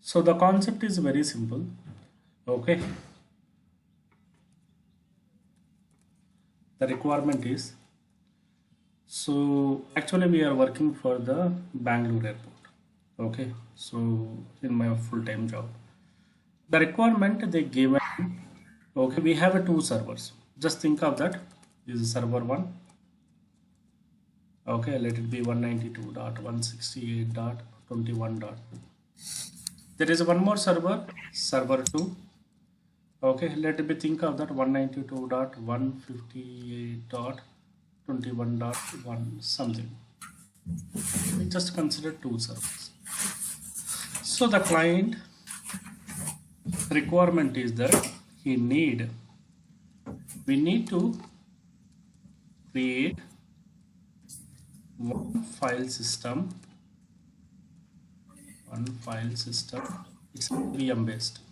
So the concept is very simple. Okay, the requirement is, so actually we are working for the Bangalore airport. Okay, so in my full-time job, the requirement they given. Okay, we have two servers. Just think of that. This is server 1. Okay, let it be 192.168.21. There is one more server, server 2. Okay, let me think of that 192.158.21.1 something. We just consider two servers. So the client requirement is that we need to create one file system. It's LVM based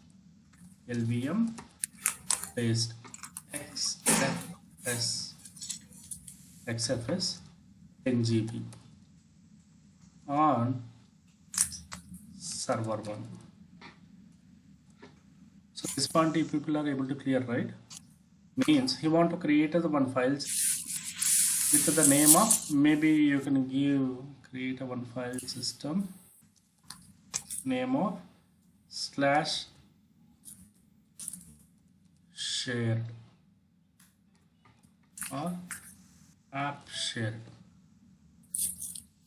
XFS 10 GB on server 1. So this point if people are able to clear, right? Means he want to create the one files with the name of, maybe you can create a one file system name of /shared or app shared.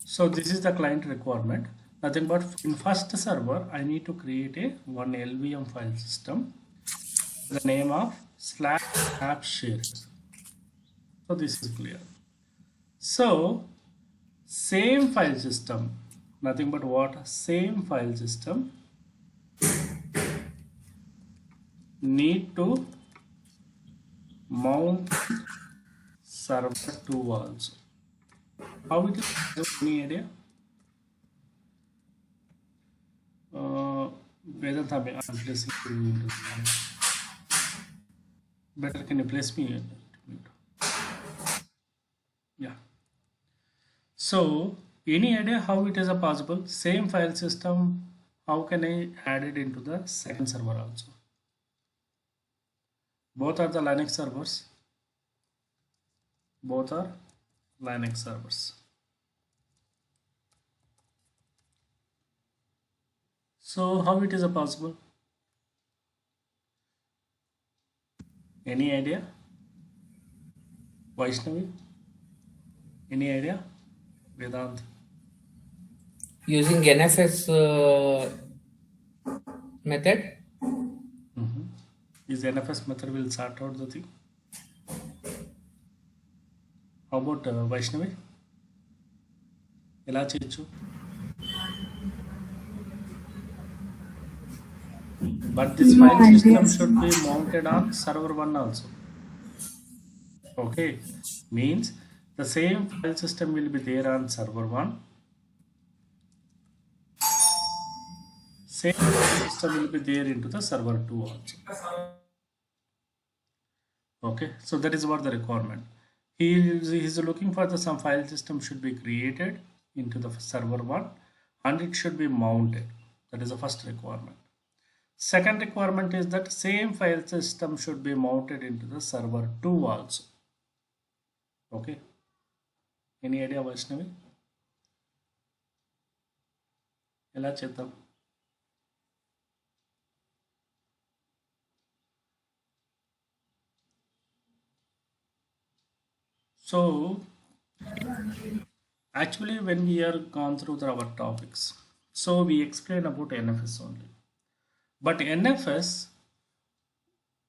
So this is the client requirement. Nothing but in first server I need to create a one LVM file system, the name of /app shared. So this is clear. So same file system, nothing but what? Same file system need to mount server 2 also. How it is? Any idea? Vedant, I'm placing you into the better. Can you place me? Yeah. So any idea how it is a possible? Same file system, how can I add it into the second server also? Both are the Linux servers. Both are Linux servers. So how it is a possible? Any idea? Vaishnavi? Any idea? Vedant? Using NFS method. Is NFS method will sort out the thing? How about Vaishnavi? Ela chechu? But this file system should be mounted on server 1 also. Okay, means the same file system will be there on server 1. Same file system will be there into the server 2 also. Okay, so that is what the requirement. He is looking for some file system should be created into the server 1 and it should be mounted. That is the first requirement. Second requirement is that same file system should be mounted into the server 2 also. Okay. Any idea, Vaishnavi? Ela cheddam. So actually when we are gone through our topics, so we explain about NFS only. But NFS,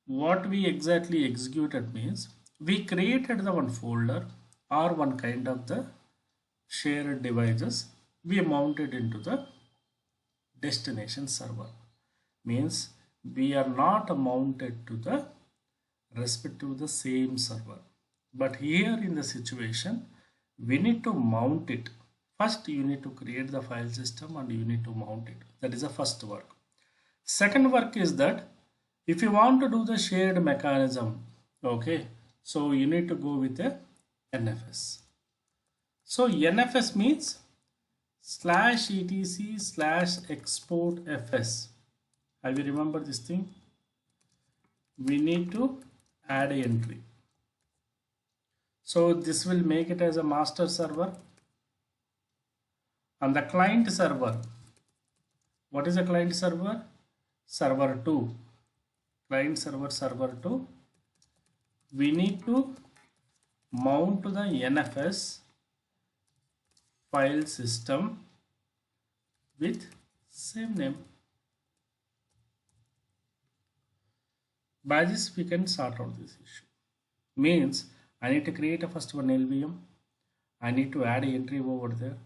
what we exactly executed means we created the one folder or one kind of the shared devices we mounted into the destination server. Means we are not mounted to the respective the same server. But here in the situation, we need to mount it. First, you need to create the file system and you need to mount it. That is the first work. Second work is that if you want to do the shared mechanism, okay, so you need to go with the NFS. So NFS means slash etc slash export fs. Have you remembered this thing? We need to add an entry. So this will make it as a master server. And the client server, what is a client server? Server 2. Client server 2. We need to mount to the NFS file system with same name. By this we can sort out this issue. Means I need to create a first one LVM. I need to add an entry over there.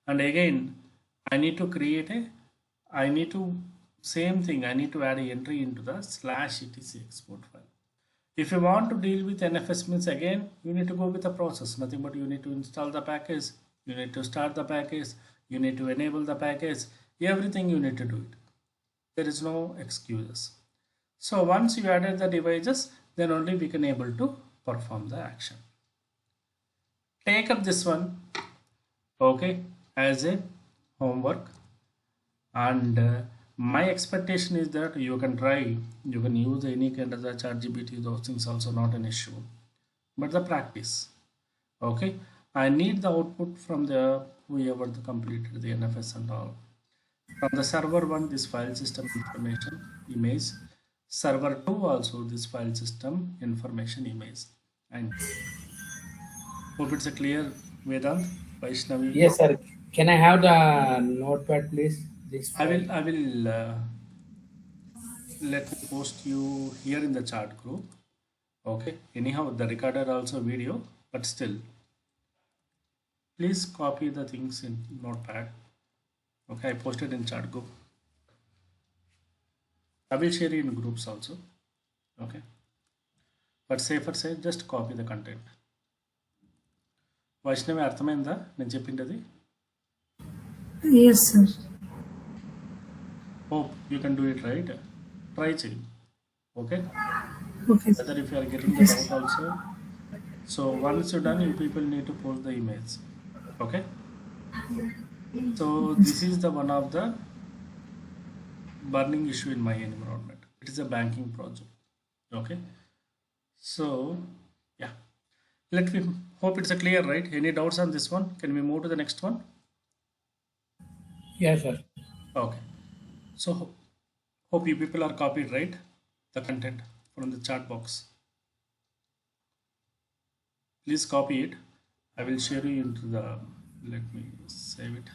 And again, I need to same thing, I need to add an entry into the slash etc export file. If you want to deal with NFS means again, you need to go with the process, nothing but you need to install the package, you need to start the package, you need to enable the package, everything you need to do it. There is no excuses. So once you added the devices, then only we can able to perform the action. Take up this one, okay, as a homework, and my expectation is that you can try, you can use any kind of the ChatGPT, those things also not an issue, but the practice, okay. I need the output from the whoever the completed the NFS and all. From the server 1 this file system information image, server 2 also this file system information image. And hope it's a clear, Vedant, Vaishnavi. Yes, sir. Can I have the notepad, please? This file. I will let me post you here in the chat group. Okay. Anyhow, the recorder also video, but still, please copy the things in notepad. Okay, I posted in chat group. I will share in groups also. Okay. But safer say just copy the content. Vaishnavi అర్థమైందా నేను చెప్పింది? Yes, sir. Hope you can do it right. Try చేయి. Okay. Okay. Whether if you are getting the doubt also. So once you're done, you people need to post the emails. Okay. So this is the one of the burning issue in my environment. It is a banking project. Okay. So yeah. Let me hope it's a clear, right? Any doubts on this one? Can we move to the next one? Yes, sir. Okay. So hope you people are copied, right? The content from the chat box. Please copy it. I will share you into the, let me save it.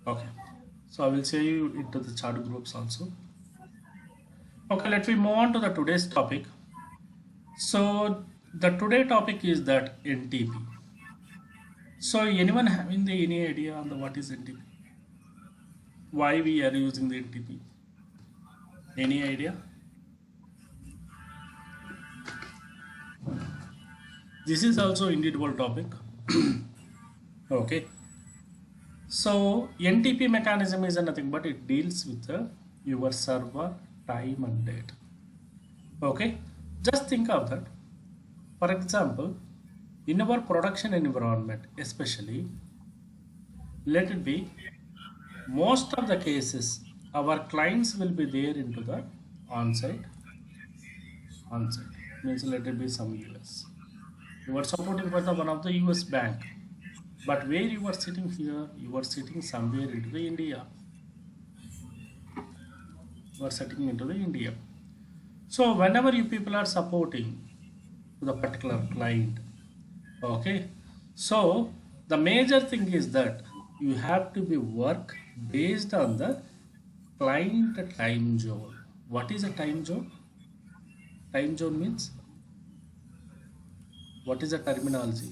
Okay. So I will share you into the chat groups also. Okay, let me move on to the today's topic. So the today topic is that NTP. So anyone having any idea on the what is NTP? Why we are using the NTP? Any idea? This is also individual topic. Okay. So NTP mechanism is nothing but it deals with your server time and date. Okay. Just think of that. For example, in our production environment, especially, let it be, most of the cases, our clients will be there into the on-site, means let it be some US. You are supporting for the one of the US bank, but where you are sitting here, you are sitting somewhere into the India. You are sitting into the India. So whenever you people are supporting to the particular client, okay, so the major thing is that you have to be work based on the client time zone. What is a time zone? Time zone means, what is the terminology?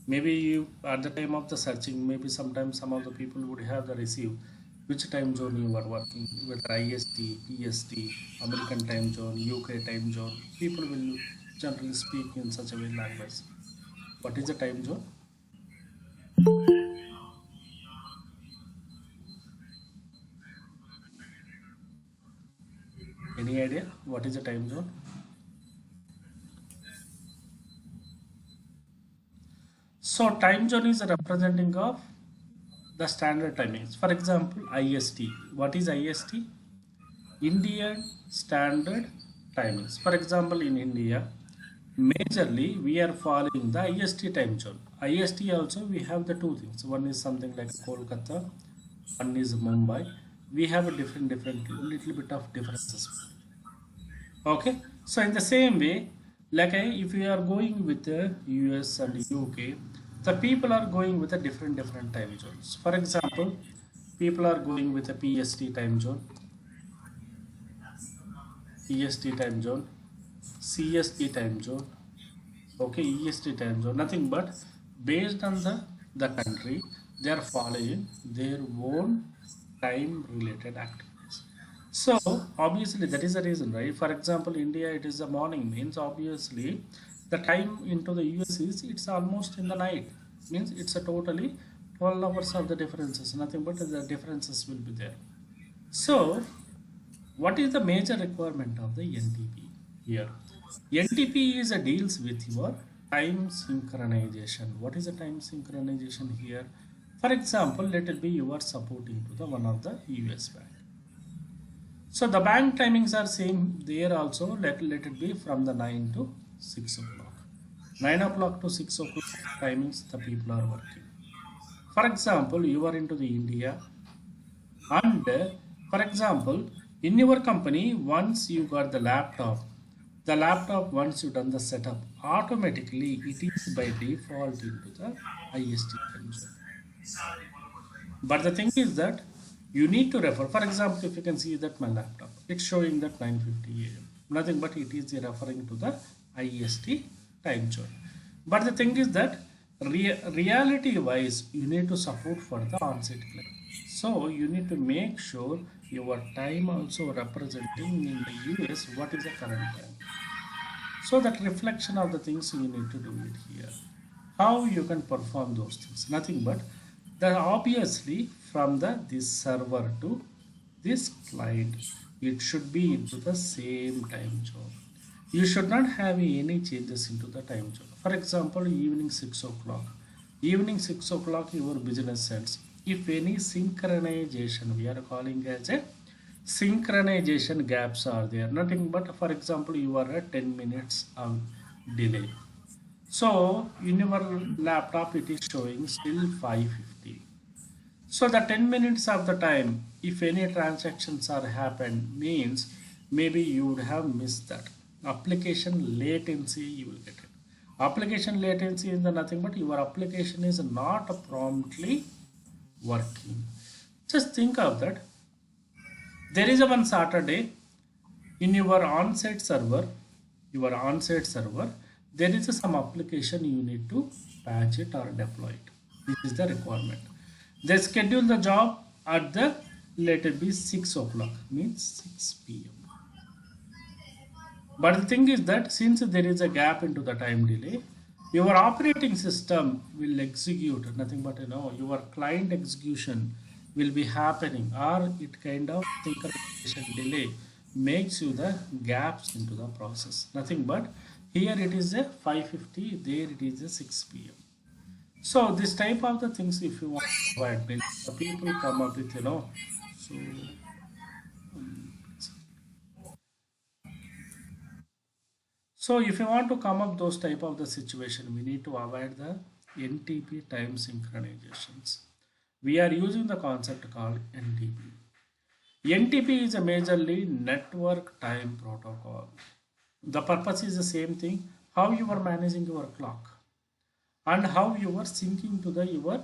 Maybe you at the time of the searching, maybe sometimes some of the people would have the receive which time zone you are working, whether IST, PST, American time zone, UK time zone. People will generally speak in such a way language. What is the time zone? Any idea what is the time zone? So time zone is a representing of the standard timings. For example, IST. What is IST? Indian Standard Timings. For example, in India, majorly we are following the IST time zone. IST also we have the two things. One is something like Kolkata, one is Mumbai. We have a different little bit of differences. Okay, so in the same way, like if we are going with the US and UK, the people are going with a different time zones. For example, people are going with a PST time zone, EST time zone, CST time zone, okay, EST time zone, nothing but based on the country, they are following their own time related activities. So obviously that is the reason, right? For example, India, it is the morning, means obviously the time into the US is it's almost in the night, means it's a totally 12 hours of the differences, nothing but the differences will be there. So what is the major requirement of the NTP here? NTP is a deals with your time synchronization. What is the time synchronization here? For example, let it be you are supporting to the one of the US bank. So the bank timings are same there also. Let it be from the 9 to 6 o'clock. 9 o'clock to 6 o'clock timings the people are working. For example, you are into the India, and for example, in your company, once you got the laptop once you done the setup, automatically it is by default into the IST time zone. But the thing is that you need to refer. For example, if you can see that my laptop, it's showing that 9:50 a.m. Nothing but it is referring to the IST time zone. But the thing is that reality wise, you need to support for the on-site client. So you need to make sure your time also representing in the US what is the current time. So that reflection of the things you need to do it here. How you can perform those things? Nothing but the obviously from this server to this client, it should be into the same time zone. You should not have any changes into the time zone. For example, evening 6 o'clock. Evening 6 o'clock your business ends. If any synchronization, we are calling as a synchronization gaps are there, nothing but for example you are at 10 minutes of delay. So in your laptop it is showing still 5:50. So the 10 minutes of the time, if any transactions are happened, means maybe you would have missed that. Application latency you will get it. Application latency is the nothing but your application is not promptly working. Just think of that. There is a one Saturday in your on-site server, there is some application you need to patch it or deploy it. This is the requirement. They schedule the job at the let it be 6 o'clock, means 6 p.m. But the thing is that since there is a gap into the time delay, your operating system will execute nothing but your client execution will be happening, or it kind of synchronization delay makes you the gaps into the process. Nothing but here it is a 5:50, there it is a 6 p.m. So this type of the things if you want to avoid, means the people come up with so so if you want to come up those type of the situation, we need to avoid the NTP time synchronizations. We are using the concept called NTP. NTP is a majorly network time protocol. The purpose is the same thing, how you are managing your clock and how you are syncing to your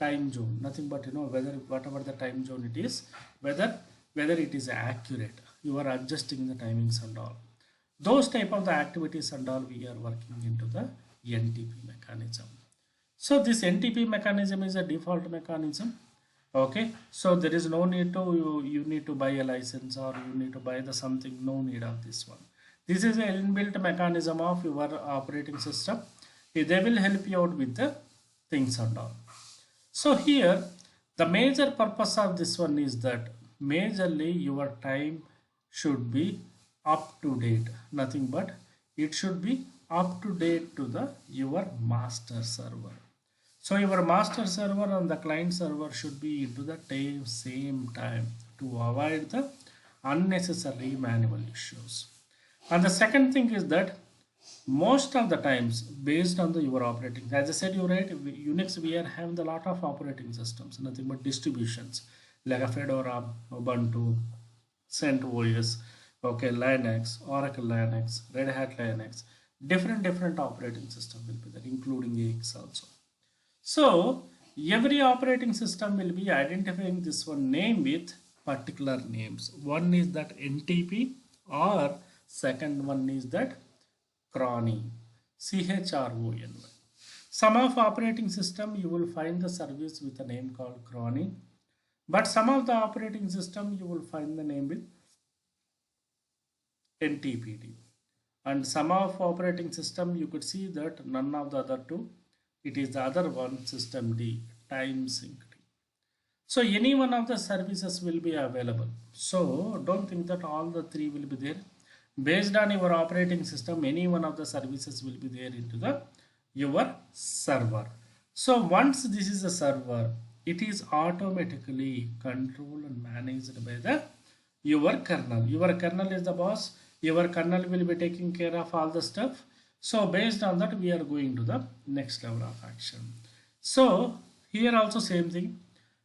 time zone. Nothing but whether whatever the time zone it is, whether it is accurate, you are adjusting the timings and all. Those type of the activities and all we are working into the NTP mechanism. So this NTP mechanism is a default mechanism. Okay, so there is no need to you need to buy a license or you need to buy the something, no need of this one. This is an inbuilt mechanism of your operating system. They will help you out with the things and all. So here the major purpose of this one is that majorly your time should be up to date, nothing but it should be up to date to the your master server. So your master server and the client server should be into the same time to avoid the unnecessary manual issues. And the second thing is that most of the times based on the your operating, as I said, you right, Unix we are having a lot of operating systems, nothing but distributions like a Fedora, Ubuntu, CentOS, okay, Linux, Oracle Linux, Red Hat Linux, different operating system will be there, including AX also. So every operating system will be identifying this one name with particular names. One is that NTP, or second one is that Chrony, Chrony. Some of operating system you will find the service with a name called Chrony, but some of the operating system you will find the name with NTPD. And some of operating system you could see that none of the other two, it is the other one, system D, time sync D. So any one of the services will be available. So don't think that all the three will be there. Based on your operating system, any one of the services will be there into the your server. So once this is a server, it is automatically controlled and managed by the your kernel. Your kernel is the boss. Your kernel will be taking care of all the stuff. So based on that, we are going to the next level of action. So here also same thing.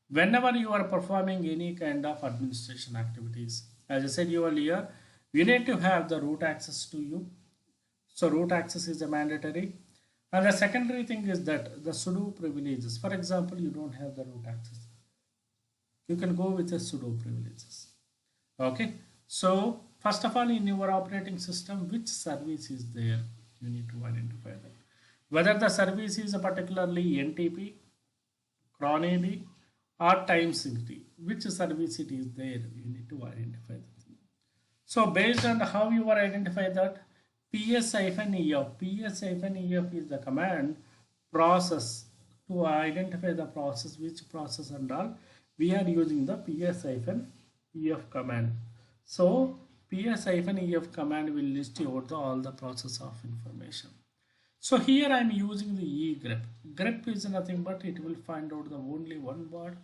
Whenever you are performing any kind of administration activities, as I said you earlier, you need to have the root access to you. So root access is a mandatory. And the secondary thing is that the sudo privileges. For example, you don't have the root access, you can go with the sudo privileges. Okay. So first of all, in your operating system, which service is there? You need to identify that. Whether the service is a particularly NTP, Chrony or time sync D, which service it is there, you need to identify that. So based on how you are identify that, ps-ef, ps-ef is the command process to identify the process, which process and all. We are using the ps-ef command. So ps-ef command will list out all the process of information. So here I am using the egrep. Grep is nothing but it will find out the only one word,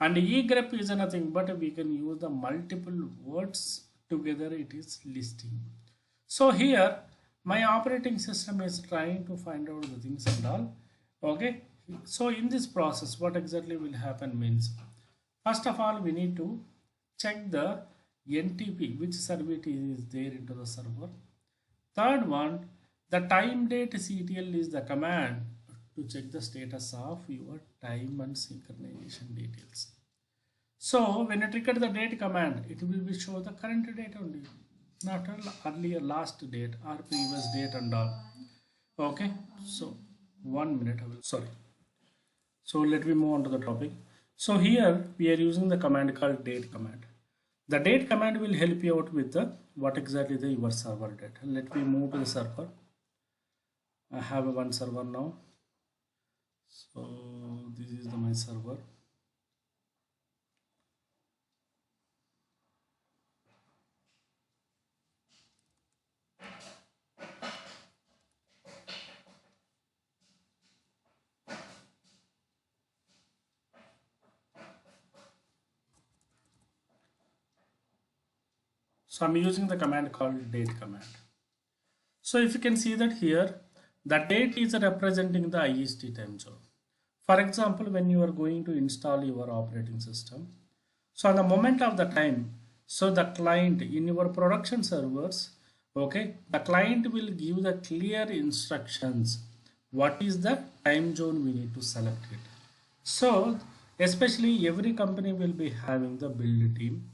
and egrep is nothing but we can use the multiple words together, it is listing. So here my operating system is trying to find out the things and all. Okay. So in this process, what exactly will happen means, first of all, we need to check the NTP, which service is there into the server. Third one, the time date CTL is the command to check the status of your time and synchronization details. So when you trigger the date command, it will be show the current date only, not earlier last date or previous date and all. Okay. So 1 minute I will, sorry. So let me move on to the topic. So here we are using the command called date command. The date command will help you out with the what exactly the your server date. Let me move to the server. I have one server now. So this is my server. So I'm using the command called date command. So if you can see that here, the date is representing the IST time zone. For example, when you are going to install your operating system, so on the moment of the time, so the client in your production servers, okay, the client will give the clear instructions. What is the time zone we need to select it. So especially every company will be having the build team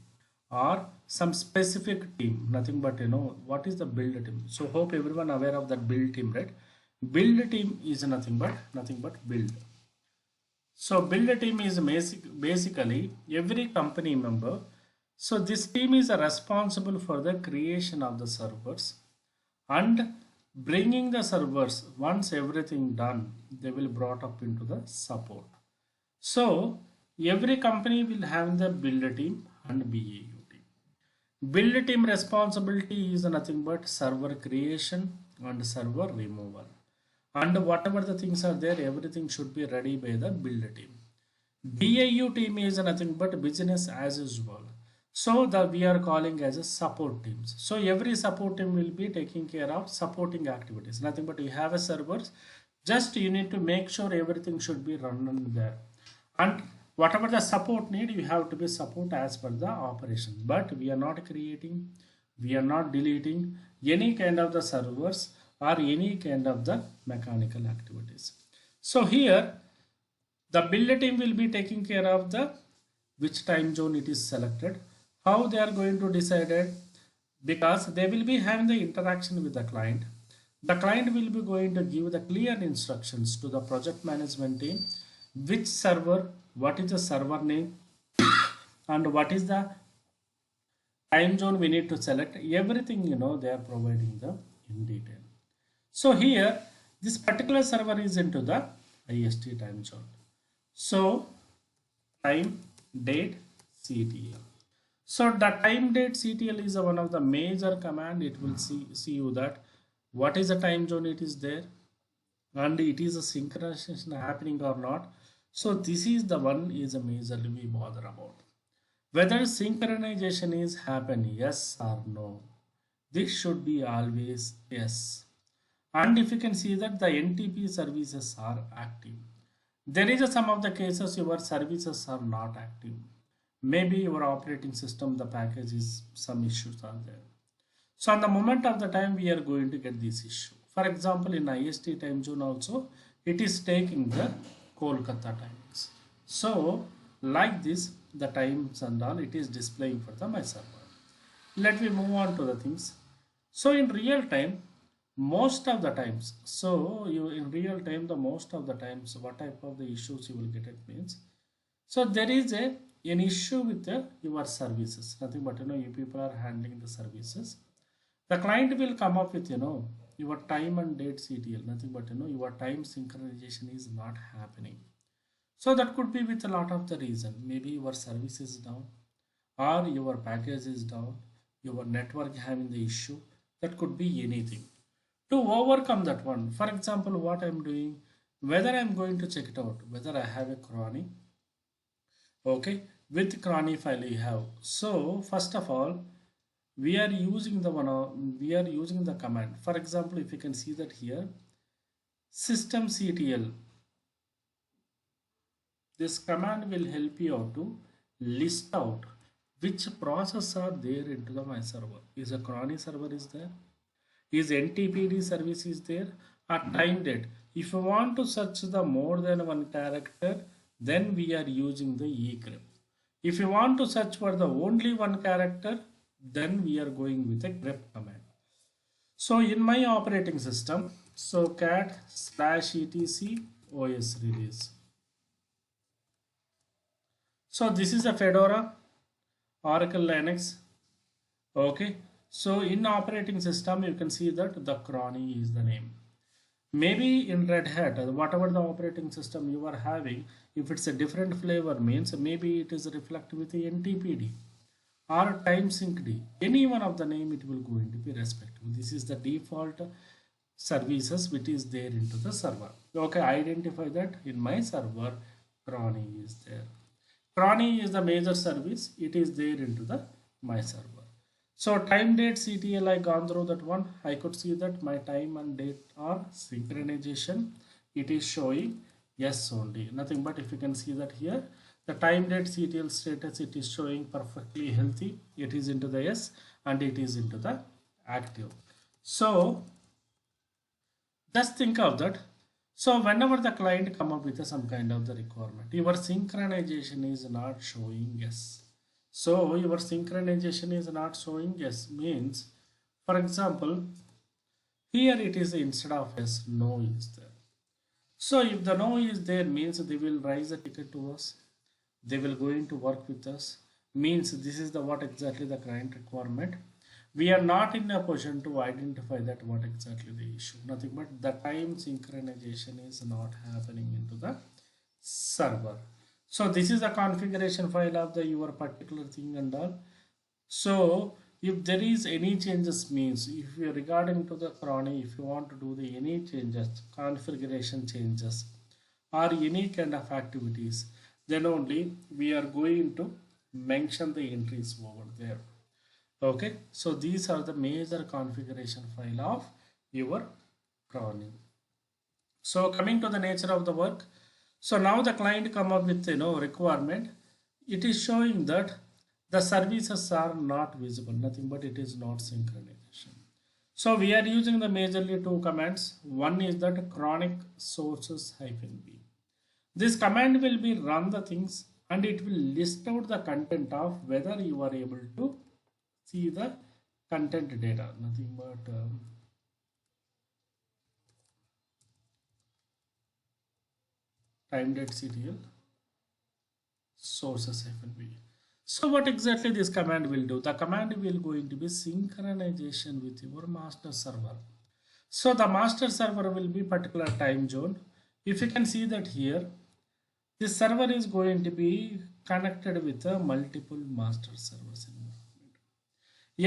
or some specific team, nothing but what is the build team. So hope everyone aware of that build team, right? Build team is nothing but build. So build team is basically every company member. So this team is responsible for the creation of the servers and bringing the servers. Once everything done, they will brought up into the support. So every company will have the build team and BAU team. Build team responsibility is nothing but server creation and server removal. And whatever the things are there, everything should be ready by the build team. BAU team is nothing but business as usual. So we are calling as a support teams. So every support team will be taking care of supporting activities. Nothing but you have a servers, just you need to make sure everything should be running there. And whatever the support need, you have to be support as per the operation. But we are not creating, we are not deleting any kind of the servers or any kind of the mechanical activities. So here the build team will be taking care of the which time zone it is selected, how they are going to decide it, because they will be having the interaction with the client. The client will be going to give the clear instructions to the project management team, which server, what is the server name, and what is the time zone we need to select. Everything they are providing the in detail. So here this particular server is into the IST time zone. So time date CTL. So the time date CTL is one of the major command. It will see you that what is the time zone it is there, and it is a synchronization happening or not. So this is the one is a majorly we bother about. Whether synchronization is happening, yes or no. This should be always yes. And if you can see that the NTP services are active. There is some of the cases your services are not active. Maybe your operating system, the package is some issues are there. So on the moment of the time we are going to get this issue. For example, in IST time zone also, it is taking the Kolkata timings. So like this, the times and all, it is displaying for the my server. Let me move on to the things. So in real time, most of the times, so you in real time, the most of the times, what type of the issues you will get it means. So there is an issue with your services. Nothing but you people are handling the services. The client will come up with your time and date CTL. Nothing but your time synchronization is not happening. So that could be with a lot of the reason. Maybe your service is down, or your package is down, your network having the issue. That could be anything. To overcome that one, for example, what I'm doing, whether I'm going to check it out, whether I have a chrony, okay, with chrony file you have. So first of all, we are using the command. For example, if you can see that here, system CTL. This command will help you out to list out which process are there into the my server. Is a chrony server is there? Is NTPD service is there? Or time date? If you want to search the more than one character, then we are using the egrep. If you want to search for the only one character, then we are going with a grep command. So in my operating system, so cat/etc os release. So this is a Fedora, Oracle Linux. Okay. So in operating system, you can see that the chrony is the name. Maybe in Red Hat, whatever the operating system you are having, if it's a different flavor means maybe it is reflected with the NTPD or time synced. Any one of the name it will going to be respective. This is the default services which is there into the server. Okay, identify that in my server chrony is there. Chrony is the major service. It is there into the my server. So time date CTL I gone through that one. I could see that my time and date are synchronization. It is showing yes only. Nothing but if you can see that here, the time date CTL status it is showing perfectly healthy. It is into the yes and it is into the active. So just think of that. So whenever the client come up with some kind of the requirement, your synchronization is not showing yes. So your synchronization is not showing yes means, for example, here it is instead of yes, no is there. So if the no is there means they will raise a ticket to us. They will going to work with us. Means this is the what exactly the client requirement. We are not in a position to identify that what exactly the issue. Nothing but the time synchronization is not happening into the server. So this is the configuration file of the your particular thing and all. So if there is any changes means, if you regarding to the Chrony, if you want to do the any changes, configuration changes, or any kind of activities, then only we are going to mention the entries over there. Okay, so these are the major configuration file of your Chrony. So coming to the nature of the work, so now the client come up with requirement. It is showing that the services are not visible, nothing but it is not synchronization. So we are using the majorly two commands. One is that chronic sources -b. This command will be run the things and it will list out the content of whether you are able to see the content data, nothing but time date serial sources -b. So what exactly this command will do? The command will going to be synchronization with your master server. So the master server will be particular time zone. If you can see that here, this server is going to be connected with a multiple master servers.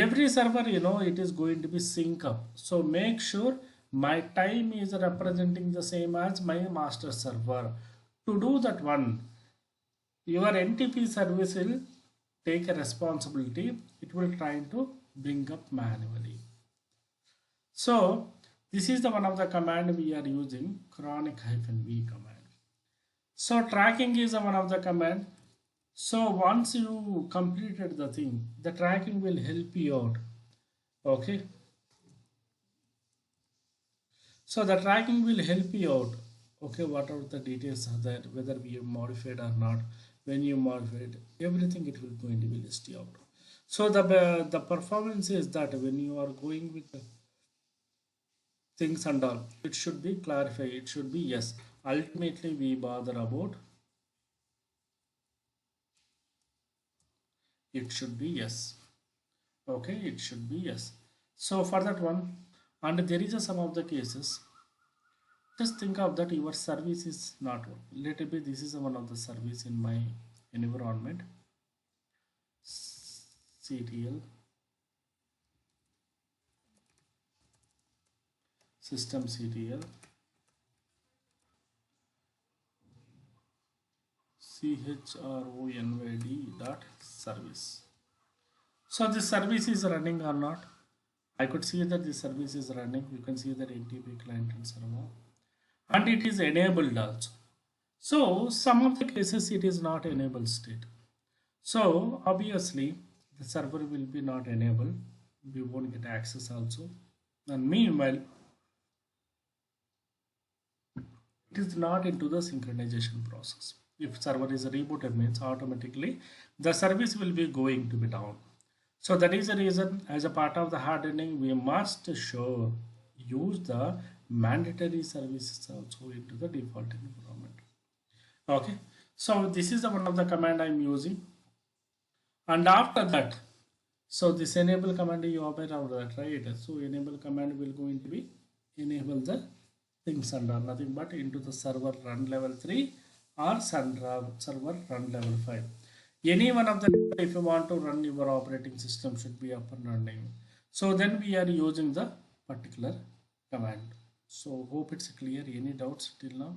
Every server, it is going to be sync up. So make sure my time is representing the same as my master server. To do that one, your NTP service will take a responsibility. It will try to bring up manually. So this is the one of the command we are using, chronic -v command. So tracking is one of the command. So once you completed the thing, the tracking will help you out. Okay. So the tracking will help you out. Okay, what are the details are there, whether we have modified or not. When you modify everything, it will going to be listed out. So the performance is that when you are going with the things and all, it should be clarified. It should be yes. Ultimately, we bother about. It should be yes. Okay, it should be yes. So for that one, and there is some of the cases. Just think of that your service is not working. Let it be this is one of the service in my environment. CTL system CTL CHRONYD dot service. So this service is running or not. I could see that the service is running. You can see that NTP client and server, and it is enabled also. So some of the cases it is not enabled state. So obviously the server will be not enabled. We won't get access also. And meanwhile, it is not into the synchronization process. If server is rebooted means automatically the service will be going to be down. So that is the reason as a part of the hardening we must use the mandatory services also into the default environment. Okay, so this is the one of the command I am using, and after that, so this enable command you aware of that, right? So enable command will going to be enable the things under nothing but into the server run level 3 or server run level 5. Any one of the, if you want to run your operating system should be up and running. So then we are using the particular command. So hope it's clear. Any doubts till now?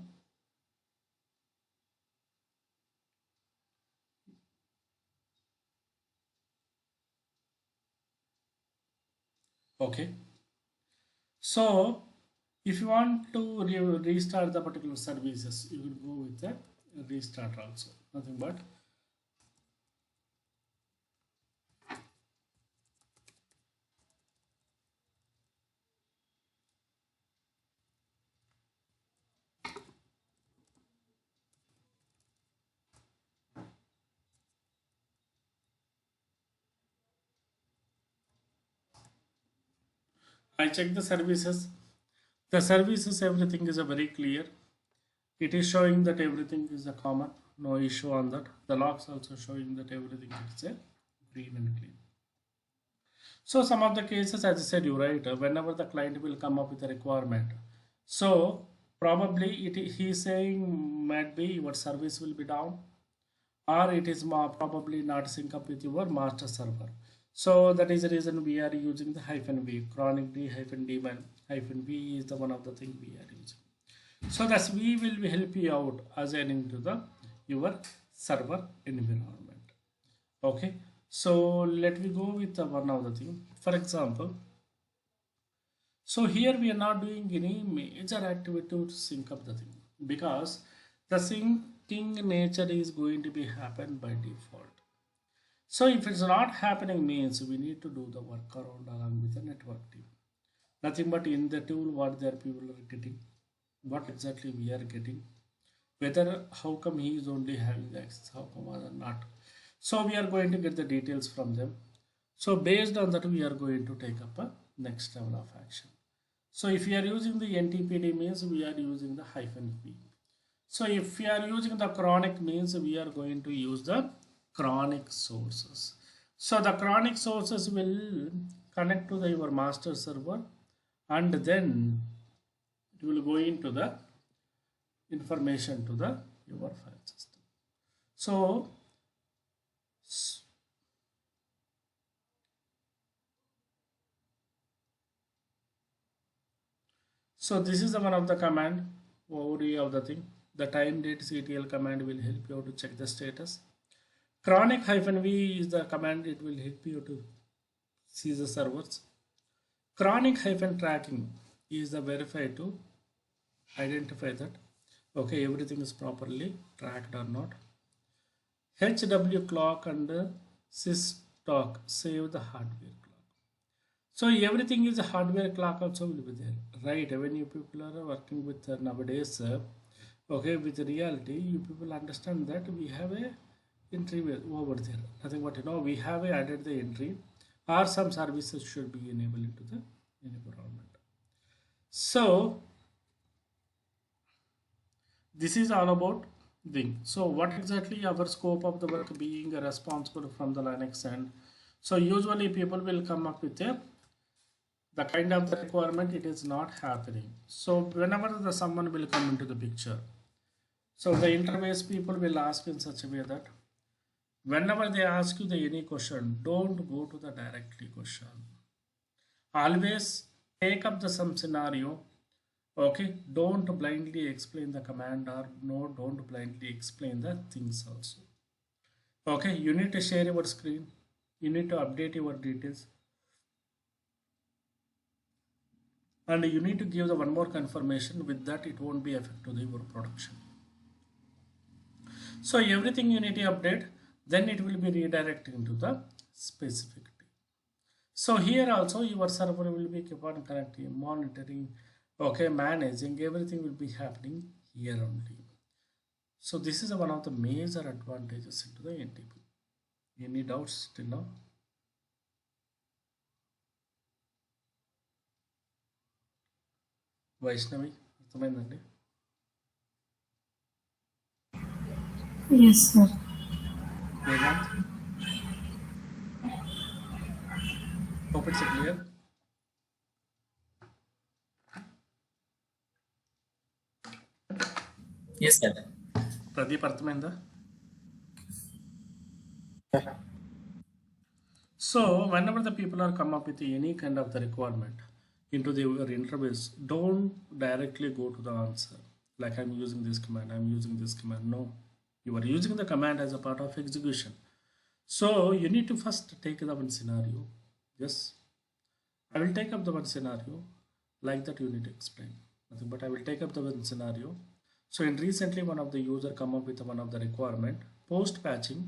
Okay. So if you want to restart the particular services, you will go with the restart also. Nothing but I check the services. The services, everything is a very clear. It is showing that everything is a common, no issue on that. The logs also showing that everything is a green and clean. So some of the cases, as I said, you right, whenever the client will come up with a requirement. So probably he is saying might be your service will be down, or it is probably not sync up with your master server. So that is the reason we are using the -v, chronic d -v is the one of the thing we are using. So thus we will help you out assigning to the your server environment. Okay, so let me go with the one of the thing. For example, so here we are not doing any major activity to sync up the thing, because the syncing nature is going to be happen by default. So if it's not happening means we need to do the workaround along with the network team. Nothing but in the tool what their people are getting, what exactly we are getting, whether how come he is only having the access, how come other not. So we are going to get the details from them. So based on that we are going to take up a next level of action. So if we are using the NTPD means we are using the -p. So if we are using the chronic means we are going to use the chronic sources. So the chronic sources will connect to your master server, and then it will go into the information to the your file system. So this is the one of the command overview of the thing. The time date ctl command will help you to check the status. Chronic -v is the command, it will help you to see the servers. Chronic -tracking is the verify to identify that okay everything is properly tracked or not. HW clock and systalk save the hardware clock. So everything is a hardware clock also will be there, right? When you people are working with nowadays, okay, with reality, you people understand that we have a entry over there. Nothing but we have added the entry, or some services should be enabled into the environment. So this is all about thing. So what exactly our scope of the work being responsible from the Linux end. So usually people will come up with the kind of the requirement, it is not happening. So whenever someone will come into the picture, so the interface people will ask in such a way that whenever they ask you the any question, don't go to the directly question. Always take up the some scenario. Okay, don't blindly explain the command, or no, don't blindly explain the things also. Okay, you need to share your screen, you need to update your details, and you need to give the one more confirmation. With that it won't be affect to the your production. So everything you need to update, then it will be redirecting to the specific team. So here also your server will be keep on connecting, monitoring, okay, managing, everything will be happening here only. So this is one of the major advantages into the NTP. Any doubts till now? Vaishnavi, అర్థమైందండి? Yes, sir. Vedant? Hope it's clear. Yes, sir. Pradeep, అర్థమైందా? So whenever the people are come up with any kind of the requirement into the interface, don't directly go to the answer like I'm using this command, I'm using this command. No, you are using the command as a part of execution. So you need to first take the one scenario. Yes, I will take up the one scenario like that. You need to explain nothing, but I will take up the one scenario. So in recently one of the user come up with one of the requirement post patching.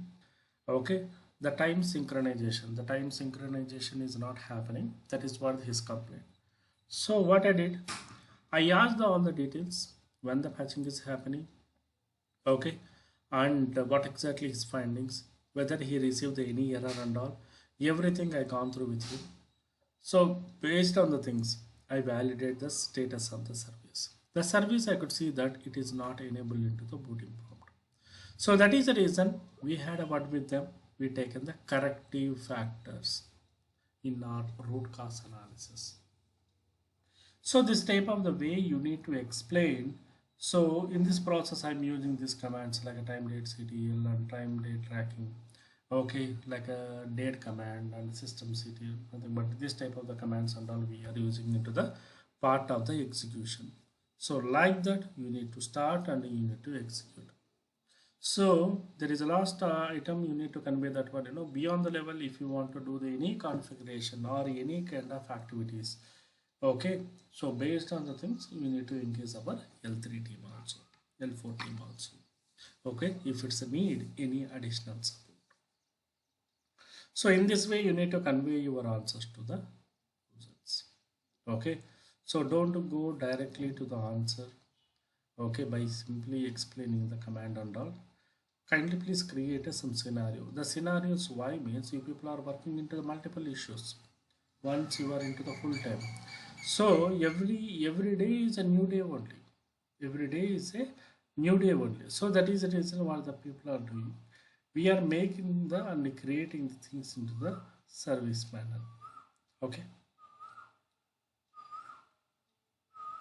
Okay, the time synchronization is not happening. That is what his complaint. So what I did, I asked all the details when the patching is happening, okay, and what exactly his findings, whether he received any error and all, everything I gone through with him. So based on the things, I validate the status of the service. The service I could see that it is not enabled into the booting prompt. So that is the reason we had a word with them. We taken the corrective factors in our root cause analysis. So this type of the way you need to explain. So in this process I'm using these commands like a time date ctl and time date tracking, Okay, like a date command and systemcd, nothing but this type of the commands and all we are using into the part of the execution. So like that you need to start and you need to execute. So there is a last item you need to convey that one, beyond the level if you want to do the any configuration or any kind of activities. Okay, so based on the things we need to engage our L3 team also, L4 team also. Okay, if it's a need any additional support. So in this way you need to convey your answers to the users. Okay, so don't go directly to the answer, okay, by simply explaining the command and all. Kindly please create some scenario. The scenarios why means you people are working into the multiple issues once you are into the full time. So every day is a new day only. Every day is a new day only. So that is the reason what the people are doing. We are making the and creating the things into the service manner. Okay.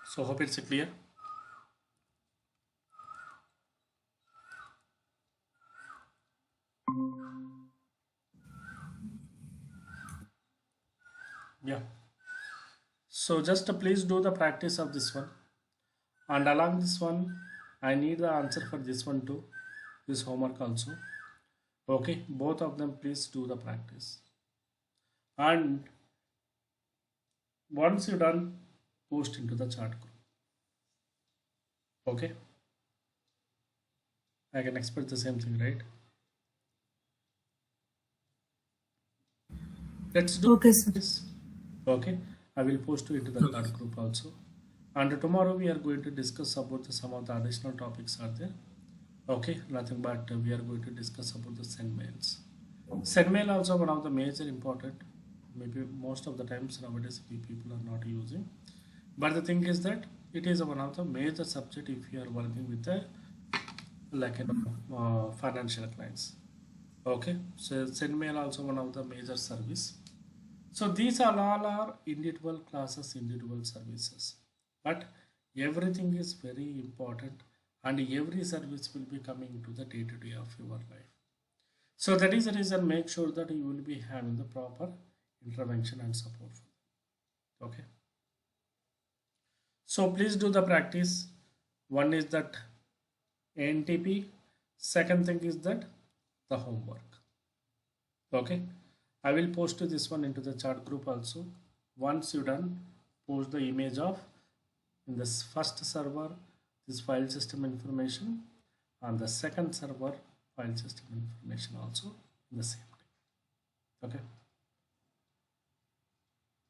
So hope it's clear. Yeah. So just please do the practice of this one. And along this one, I need the answer for this one too. This homework also. Okay, both of them please do the practice. And once you're done, post into the chat group. Okay. I can expect the same thing, right? Let's do Okay, sir. this. Okay. I will post it into the chat group also. And tomorrow we are going to discuss about some of the additional topics are there. Okay, nothing but we are going to discuss about the send mails. Send mail also one of the major important. Maybe most of the times nowadays people are not using. But the thing is that it is one of the major subject if you are working with the like financial clients. Okay, so send mail also one of the major service. So these are all are individual classes, individual services, but everything is very important and every service will be coming to the day to day of your life. So that is the reason make sure that you will be having the proper intervention and support. Okay. So please do the practice. One is that NTP. Second thing is that the homework. Okay. I will post this one into the chat group also. Once you done, post the image of in this first server this file system information and the second server file system information also in the same day. Okay.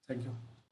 Thank you.